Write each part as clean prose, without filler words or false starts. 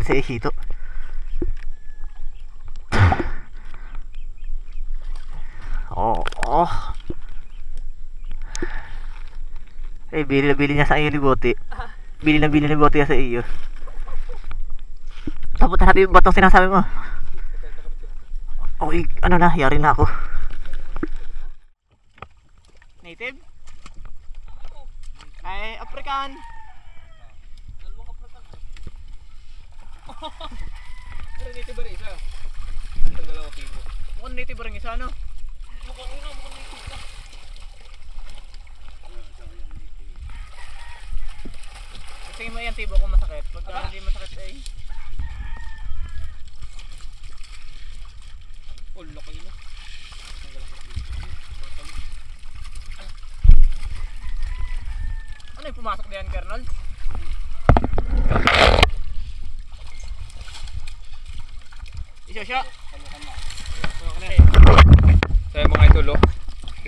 Idol sa hito. Oh. Eh, bili na bili niya sa iyo ni Bote. Bili na bili ni Bote sa iyo. Tapos natin yung batong sinasabi mo. Okay, ano na, yari na ako. Native? Ay, African. Pero native ba rin isa? Isang dalawa kilo. Mukhang native ba rin isa, no? Mukhang native ka. Sige mo yan, tibo kung masakit. Pagka hindi masakit ay... Oh, laki na. Ano yung pumasok diyan, Colonel? Isa siya. Kaya mga idol,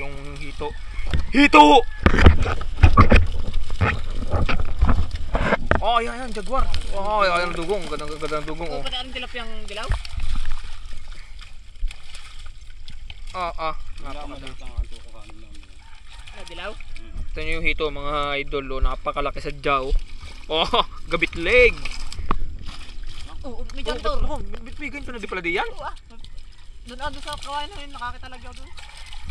yung hito. Hito! Oh, ayan, jaguar. Oh, ayan ang dugong. Gandang dugong. Oh, pati anong tilapiyang dilaw? Napakaganda. Ano, dilaw? Ito nyo yung hito, mga idol. Napakalaki sa jaw. Oh, gabit leg. Oo, may jantor. Bitbigan ko na di pala diyan. Doon sa kawain na yun, nakakitalag ako doon.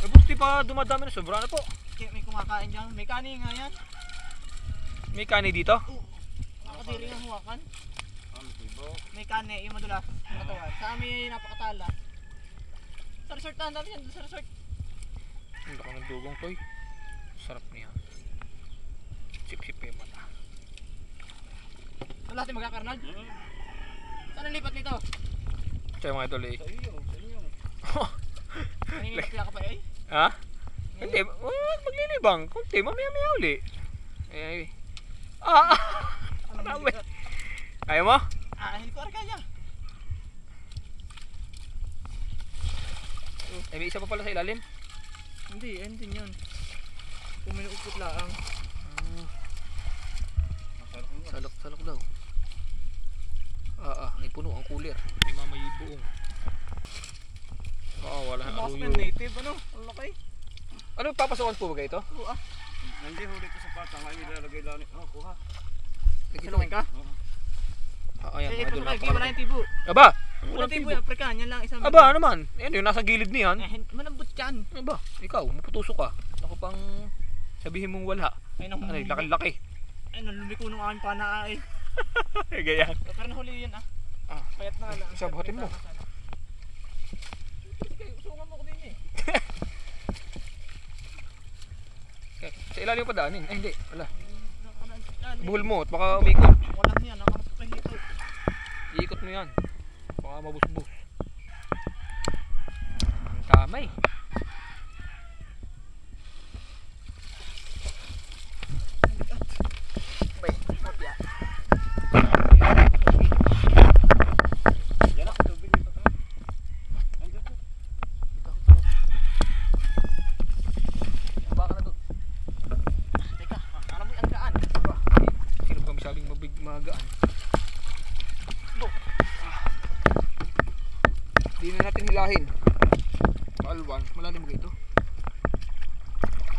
Eh, buti pa dumadami na. Sobra na po. May kumakain dyan. May kani nga yan. May kani dito? Nakadiri nga huwakan. May kani, yung madulas. Yung katawan. Sa amin napakatala. Sa resort na, dami yan. Sa resort. Ang laki ng dugong to. Sarap niya. Sip-sip pa yung mata. Saan natin magkakarnal? Saan ang lipat nito? Kaya mga idol eh. Sa inyo. Naninilapya ka pa eh? Ha? Hindi, maglilibang. Kunti, mamaya-maya uli. Ay. Ano Dami. Ayaw mo? Hindi ko kaya. Eh, may isa pa pala sa ilalim. Hindi yun. Kung may upot lang. Salok daw. May puno ang cooler. May mamayi buong. Wala na Mas aruyo. native, ano? Ang laki. Ano, papasokan po ba ito? Oo Hindi huli ko sa patang. Ay, nilalagay lang. Kuha. Salungin ka? Ayan, Eh, mga idol. ito wala yung tibo. Aba! Wala tibo yung African, yan lang isang. Aba, ano man? Yan yung nasa gilid niyan. Malambot yan. Aba, ikaw, maputusok ka. Ako pang sabihin mong wala. Ay, nang Ano, laki-laki. Ay, nalumiko nung aming panaa eh. Ganyan. Pero nahuli yun Payat na lang. Isa, buhatin mo. Usungan mo ko din eh. Sa ilalim pa daanin. Ay, hindi. Wala. Buhol mo, at baka umikot. Walang yan, nakamasok na hito. Iikot mo yan. Baka mabusbus. Ang tamay. Yan ako. Tubig nito. Andyan po. Baka na doon. Teka, alam mo yung anggaan. Sino ba masabing magaan? Hindi na natin hilahin. Paalwan, malalim ba ito?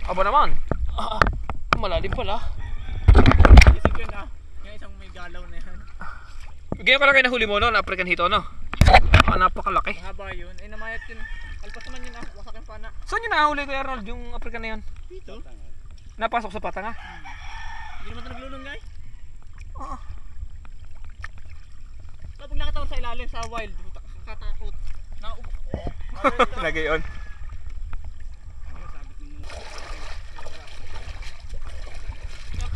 Aba naman! Malalim pala. Isip yun yung isang may galaw na yan. Ganyan kalaki na huli mo no, African hito no? Napakalaki. Mahaba yun, ay namayat yun. Alpas naman yun wasak yung pana. Saan nyo nahuli Kuya Arnold yung African na yan? Dito? Napasok sa patanga? Hindi naman ito naglulunggay. Oo. Kapag nakita ko sa ilalim sa wild, katakot. Nagayon.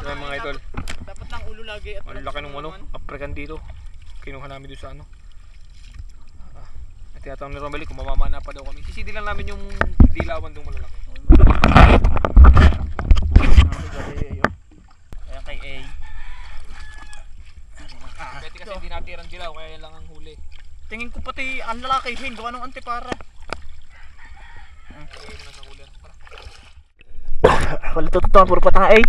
Kaya mga idol, Dapat lang ulo lagi at ang laki ng African dito. Kinuha namin doon sa at tinatanong ni Romeli kung mamamana pa daw kami. Sisidi lang namin yung dilawan doon malalaki. Kaya kay A. Pwede kasi hindi natirang dilaw, kaya yan lang ang huli. Tingin ko pati ang lalaki, gawa ng antipara. Wala totoo, puro patanga A.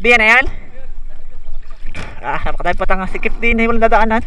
Di yan na yan? Napakadami patang sikip din eh, walang dadaanan.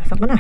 Nasaan ka na?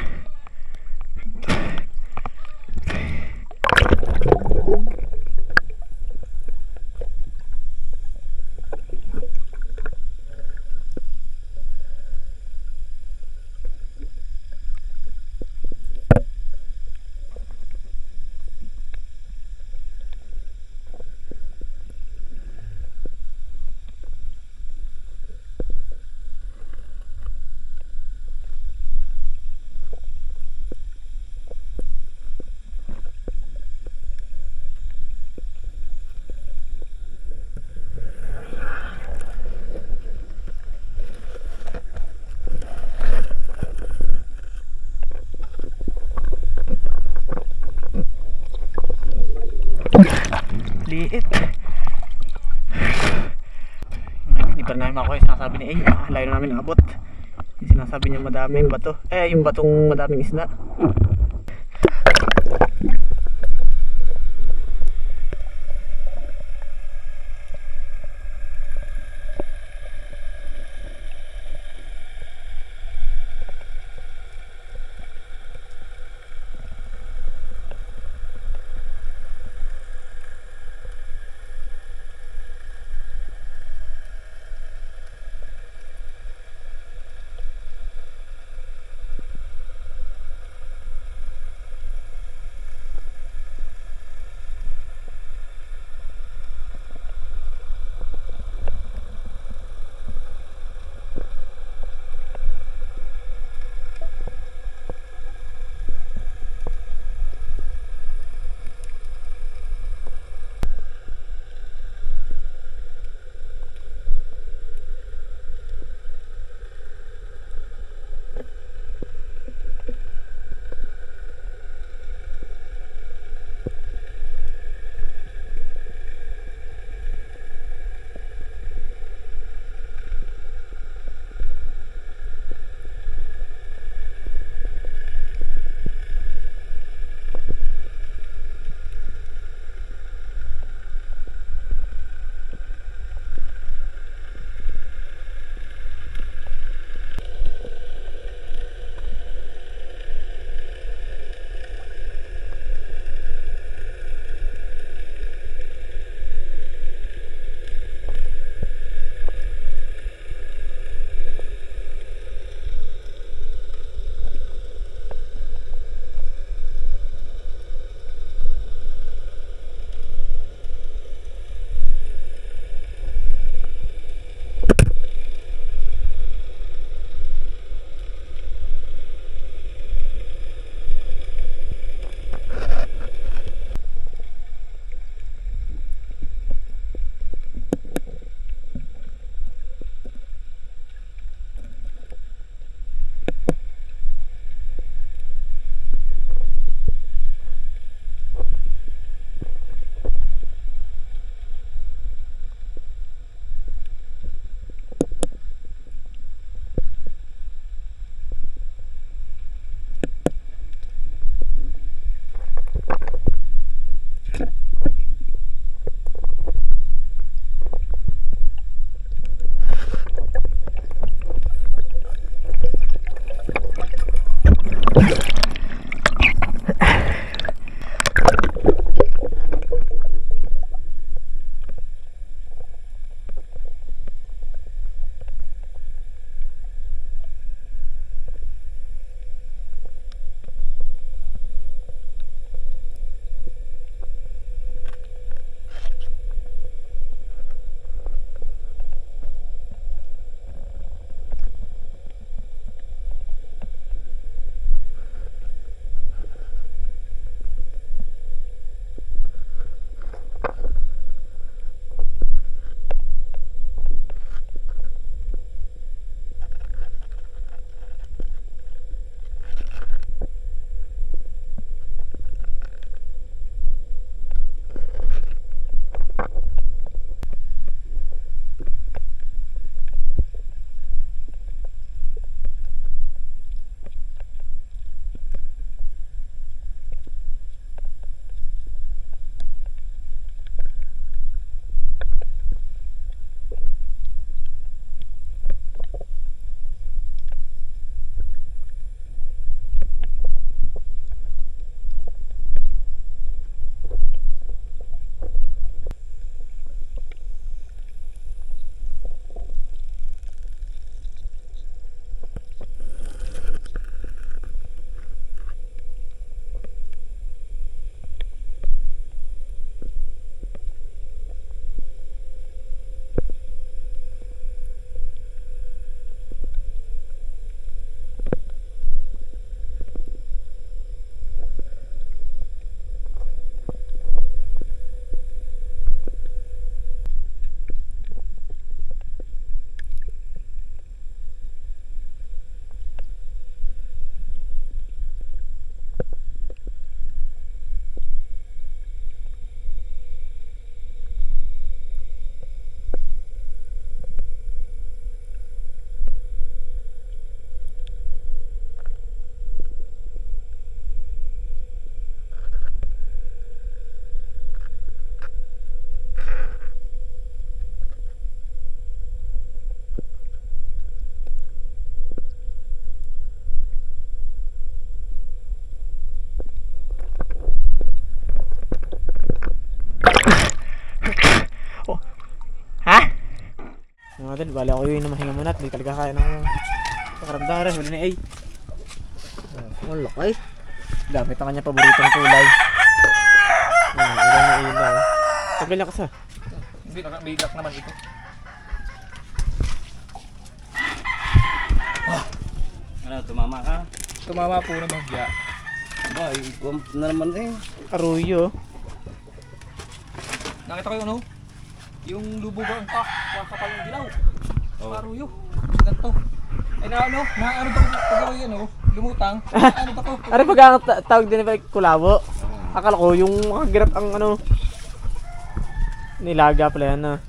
Liit. Ngayon, hindi pa namin makuha yung sinasabi ni A. Layo na namin abot. Yung sinasabi niya madaming bato. Yung batong madaming isda. Natin, bali ako yun na mahinga muna at di talaga kaya ng pakaramdaran. Wala na ay. Ang laki. Gamit ang kanya paboritong kulay. Ilan na ilaw. Tagal na kasi. Hindi, nakabigak naman ito. Ano, tumama ka? Tumama po na bagya. Ba, yung na naman eh. Arroyo. Nakita ko yung ano? Yung lubugan pa, kapal ng dilaw. Oh. Paruyo. Ganto. Ay na ano, ano ba pag yan oh, lumutang. Ano ba to? Ano pag ang tawag din na kulabo? Akala ko yung makagirap ang ano. Nilaga pala yan na.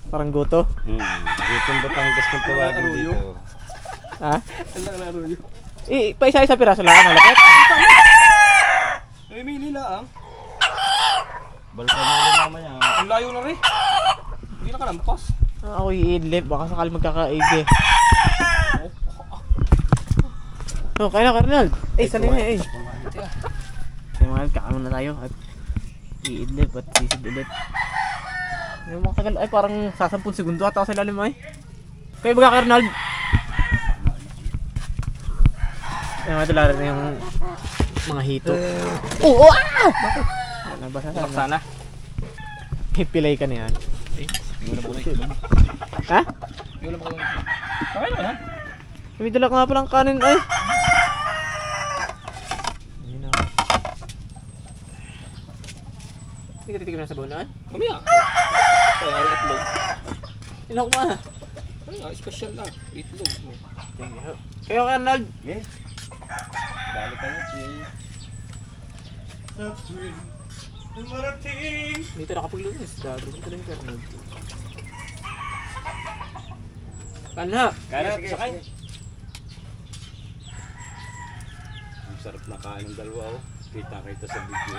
Parang guto. Gutong Batangas kung tawagin dito. Ha? Ang laruyo. Pa isa-isa piraso lang, malapit. Ay, may nila ah. Balkan na rin naman yan. Ang layo na rin. Hindi nakalampas. Ako iidlip, baka sakali magkakaigi. Oh, kaya na, Carnal. Sali na eh. Kaya mga kakaano na tayo at iidlip at sisid ulit. Yung mga tagal ay parang sa 10 segundo ata ako sa ilalim ay. Kaya baga, Carnal. Ay, madala rin yung mga hito. Oo! Nabasa sana. Sana. Pilay ka na yan. Yung na itlog. Ha? Yung na itlog. Kaya naman ha? May dala ka nga palang kanin ay. Ayun na. Hindi ka titikim na sa bunan? Mamaya. Kaya ang itlog. Inak mo ah. Ay, special lang. Itlog. Kayo, Arnold. Yes. Balik ka na siya. Dito nakapaglunis. Dado ko lang yung Arnold. Kanha. Kaya sakay. Ang sarap na kain ng dalawa oh. Kita sa video.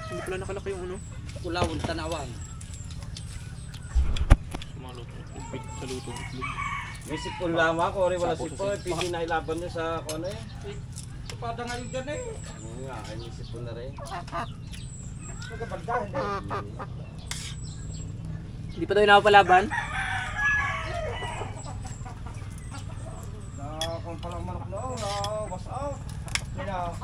Hindi pala nakalaki yung ano. Kulawon, tanawan. Maluto. Sa lutong itlog. May sipon lamang ako, wala sipon. Pili na ilaban nyo sa ano eh. espada ngayon dyan eh. Oo nga, inisip ko na rin. Magkabalda, hindi. Hindi pa daw napapalaban. Kung palang manok na, was out. Kaya,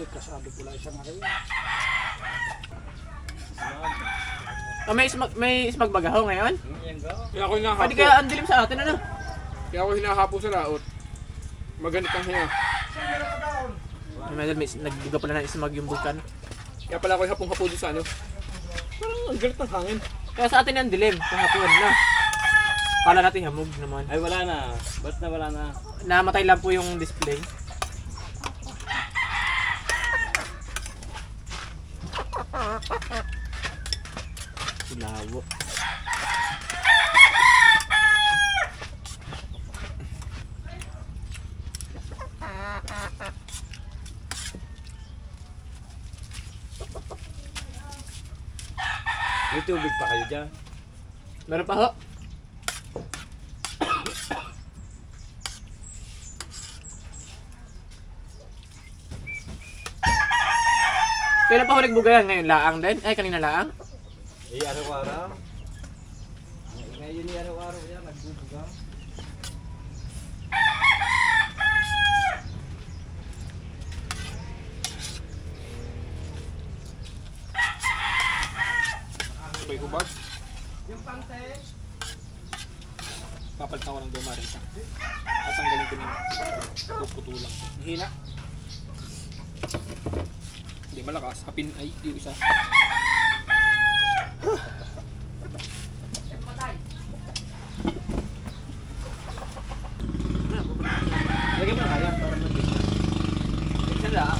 kasado pula isang araw. Oh, may smag bagaho ngayon? Kaya ako hinahapo. Pwede kaya ang dilim sa atin ano? Kaya ako hinahapo sa laot. Maganit ang hinga. May nagbuga pala ng smag yung vulkan. Kaya pala ako hapong-hapo doon sa ano. Parang ang galit ng hangin. Kaya sa atin ang dilim, kahapuan na. Kala natin hamog naman. Ay wala na. Ba't na wala na? Namatay lang po yung display. Lawo. May tubig pa kayo dyan? Meron pa ho. Kailan pa ho nagbugayan ngayon? Laang din? Ay, kanina laang? Eh, araw-araw. Ngayon ni araw-araw yan, nagbubuga. Sabay ko ba? Papalitan ko ng dumarita. At ang galing ko nila. Puputulang. Hina. Hindi malakas. Hapin ay yung isa. Lagyan mo na kaya para mag-git. Tignan lang.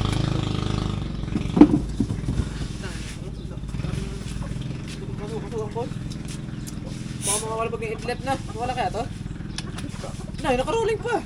Baka makawala pag-i-itlep na. Wala kaya to? Nay, nakaruling pa.